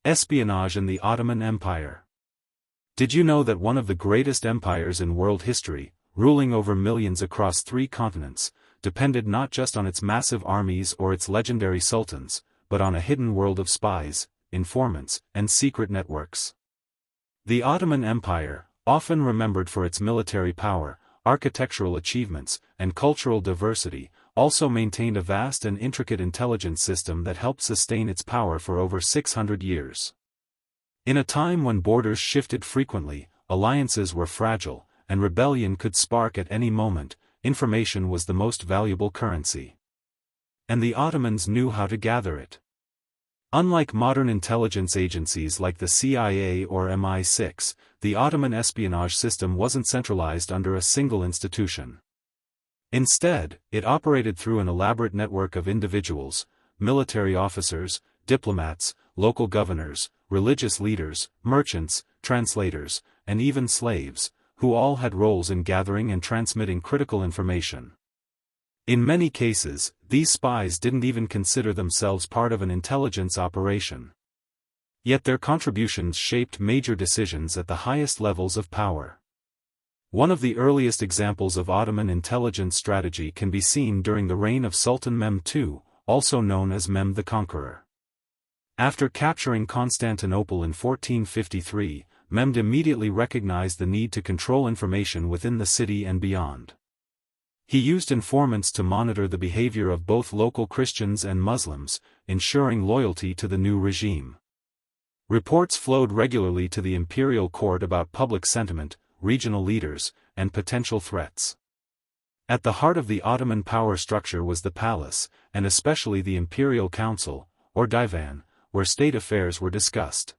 Espionage in the Ottoman Empire. Did you know that one of the greatest empires in world history, ruling over millions across 3 continents, depended not just on its massive armies or its legendary sultans, but on a hidden world of spies, informants, and secret networks? The Ottoman Empire, often remembered for its military power, architectural achievements, and cultural diversity, also maintained a vast and intricate intelligence system that helped sustain its power for over 600 years. In a time when borders shifted frequently, alliances were fragile, and rebellion could spark at any moment, information was the most valuable currency. And the Ottomans knew how to gather it. Unlike modern intelligence agencies like the CIA or MI6, the Ottoman espionage system wasn't centralized under a single institution. Instead, it operated through an elaborate network of individuals, military officers, diplomats, local governors, religious leaders, merchants, translators, and even slaves, who all had roles in gathering and transmitting critical information. In many cases, these spies didn't even consider themselves part of an intelligence operation. Yet their contributions shaped major decisions at the highest levels of power. One of the earliest examples of Ottoman intelligence strategy can be seen during the reign of Sultan Mehmed II, also known as Mehmed the Conqueror. After capturing Constantinople in 1453, Mehmed immediately recognized the need to control information within the city and beyond. He used informants to monitor the behavior of both local Christians and Muslims, ensuring loyalty to the new regime. Reports flowed regularly to the imperial court about public sentiment, regional leaders, and potential threats. At the heart of the Ottoman power structure was the palace, and especially the Imperial Council, or Divan, where state affairs were discussed.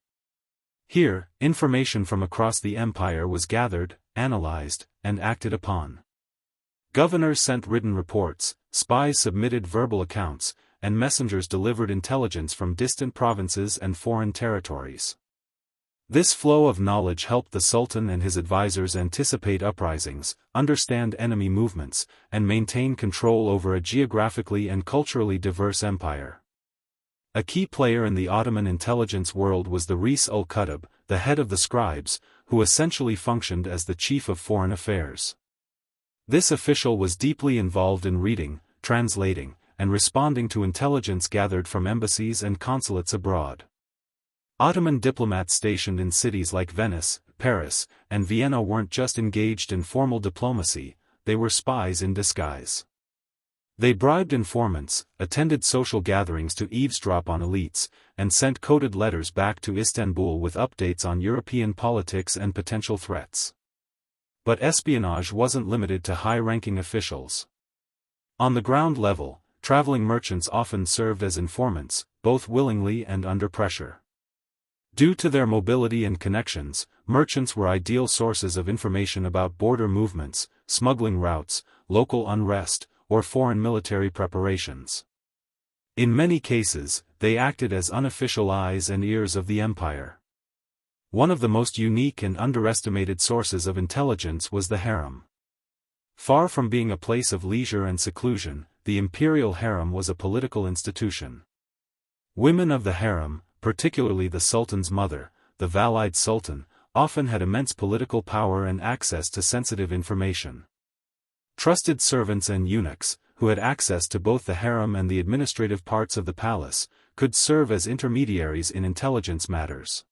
Here, information from across the empire was gathered, analyzed, and acted upon. Governors sent written reports, spies submitted verbal accounts, and messengers delivered intelligence from distant provinces and foreign territories. This flow of knowledge helped the Sultan and his advisors anticipate uprisings, understand enemy movements, and maintain control over a geographically and culturally diverse empire. A key player in the Ottoman intelligence world was the Reis-ul-Kutub, the head of the scribes, who essentially functioned as the chief of foreign affairs. This official was deeply involved in reading, translating, and responding to intelligence gathered from embassies and consulates abroad. Ottoman diplomats stationed in cities like Venice, Paris, and Vienna weren't just engaged in formal diplomacy, they were spies in disguise. They bribed informants, attended social gatherings to eavesdrop on elites, and sent coded letters back to Istanbul with updates on European politics and potential threats. But espionage wasn't limited to high-ranking officials. On the ground level, traveling merchants often served as informants, both willingly and under pressure. Due to their mobility and connections, merchants were ideal sources of information about border movements, smuggling routes, local unrest, or foreign military preparations. In many cases, they acted as unofficial eyes and ears of the empire. One of the most unique and underestimated sources of intelligence was the harem. Far from being a place of leisure and seclusion, the imperial harem was a political institution. Women of the harem, particularly the Sultan's mother, the Valide Sultan, often had immense political power and access to sensitive information. Trusted servants and eunuchs, who had access to both the harem and the administrative parts of the palace, could serve as intermediaries in intelligence matters.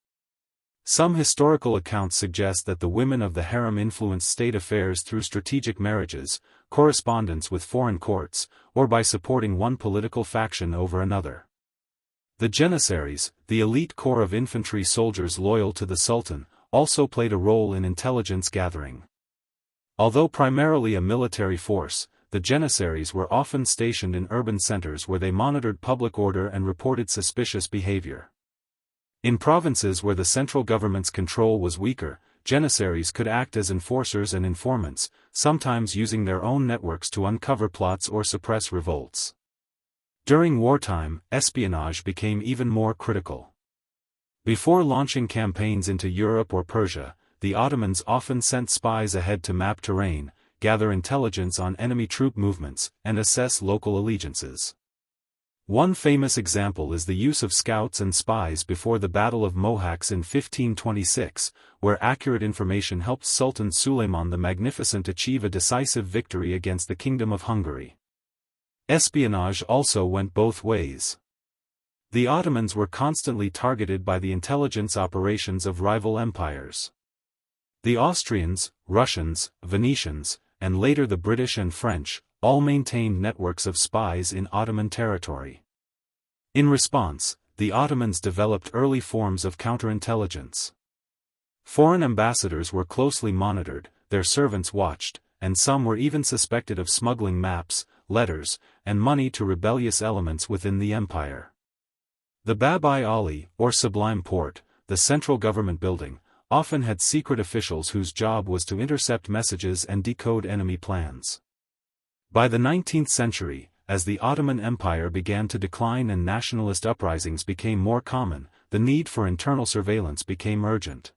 Some historical accounts suggest that the women of the harem influenced state affairs through strategic marriages, correspondence with foreign courts, or by supporting one political faction over another. The Janissaries, the elite corps of infantry soldiers loyal to the Sultan, also played a role in intelligence gathering. Although primarily a military force, the Janissaries were often stationed in urban centers where they monitored public order and reported suspicious behavior. In provinces where the central government's control was weaker, Janissaries could act as enforcers and informants, sometimes using their own networks to uncover plots or suppress revolts. During wartime, espionage became even more critical. Before launching campaigns into Europe or Persia, the Ottomans often sent spies ahead to map terrain, gather intelligence on enemy troop movements, and assess local allegiances. One famous example is the use of scouts and spies before the Battle of Mohacs in 1526, where accurate information helped Sultan Suleiman the Magnificent achieve a decisive victory against the Kingdom of Hungary. Espionage also went both ways. The Ottomans were constantly targeted by the intelligence operations of rival empires. The Austrians, Russians, Venetians, and later the British and French, all maintained networks of spies in Ottoman territory. In response, the Ottomans developed early forms of counterintelligence. Foreign ambassadors were closely monitored, their servants watched, and some were even suspected of smuggling maps, letters, and money to rebellious elements within the empire. The Bab-i-Ali, or Sublime Porte, the central government building, often had secret officials whose job was to intercept messages and decode enemy plans. By the 19th century, as the Ottoman Empire began to decline and nationalist uprisings became more common, the need for internal surveillance became urgent.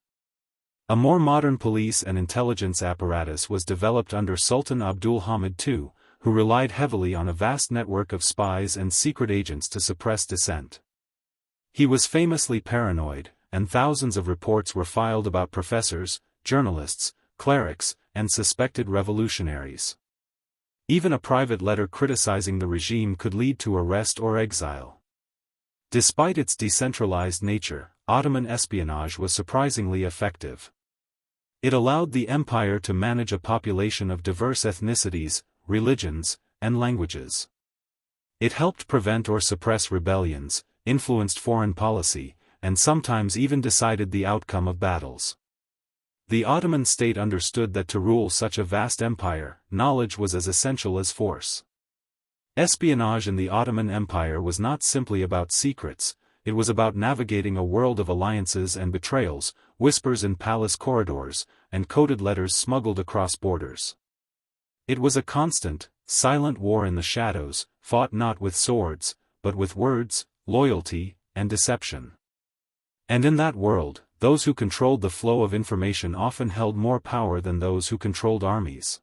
A more modern police and intelligence apparatus was developed under Sultan Abdul Hamid II, who relied heavily on a vast network of spies and secret agents to suppress dissent. He was famously paranoid, and thousands of reports were filed about professors, journalists, clerics, and suspected revolutionaries. Even a private letter criticizing the regime could lead to arrest or exile. Despite its decentralized nature, Ottoman espionage was surprisingly effective. It allowed the empire to manage a population of diverse ethnicities, religions, and languages. It helped prevent or suppress rebellions, influenced foreign policy, and sometimes even decided the outcome of battles. The Ottoman state understood that to rule such a vast empire, knowledge was as essential as force. Espionage in the Ottoman Empire was not simply about secrets, it was about navigating a world of alliances and betrayals, whispers in palace corridors, and coded letters smuggled across borders. It was a constant, silent war in the shadows, fought not with swords, but with words, loyalty, and deception. And in that world, those who controlled the flow of information often held more power than those who controlled armies.